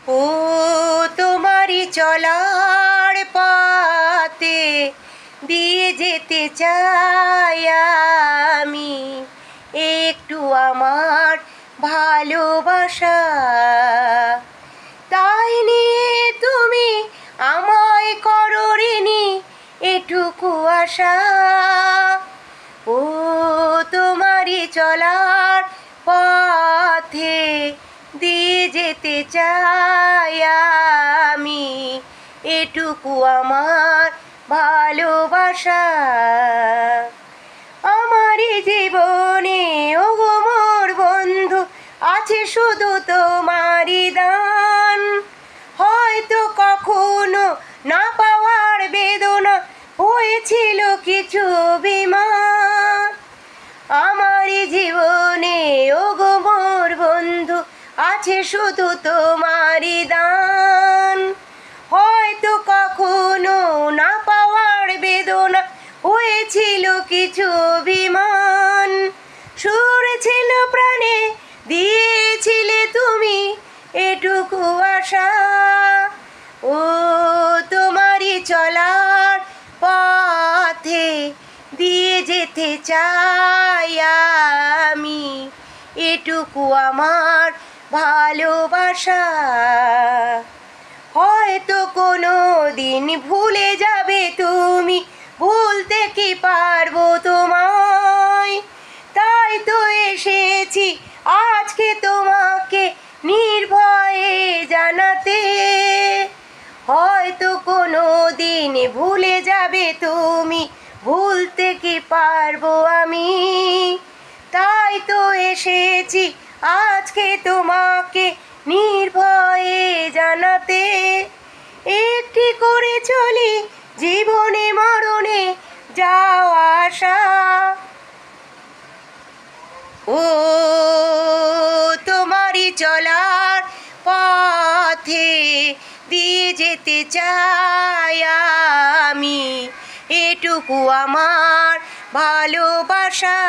ও তোমারই চলার পথে দিয়ে যেতে চাই আমি একটু আমার ভালোবাসা। তাই নিয়ে তুমি আমায় করো ঋণী এটুকু আশা। ও তোমারই চলার পথে দিয়ে যেতে চাই আমি এটুকু আমার ভালোবাসা। আমারই জীবনে ওগো মোর বন্ধু আছে শুধু তোমারই দান। হয়তো কখনো না পাওয়ার বেদনা হয়েছিল কিছু অভিমান। আমারই জীবনে ওগো মোর বন্ধু আছে শুধু তোমারই দান। হয়তো কখনো না পাওয়ার বেদনা হয়েছিল কিছু অভিমান। সুর ছিল প্রাণে দিয়েছিলে তুমি এটুকু আশা। ও তোমারই চলার পথে দিয়ে যেতে চাই আমি এটুকু আমার ভালোবাসা। হয়তো কোনো দিন ভুলে যাবে তুমি, ভুলতে কি পারবো তোমায়। তাই তো এসেছি আজকে তোমাকে নির্ভয়ে জানাতে। হয়তো কোনো দিন ভুলে যাবে তুমি, ভুলতে কি পারবো আমি। তাই তো এসেছি আজকে তোমাকে নির্ভয়ে জানাতে। একটি করে চলি জীবনে মরণে যাওয়া আসা। ও তোমারই চলার পথে দিয়ে যেতে চাই আমি এটুকু আমার ভালোবাসা।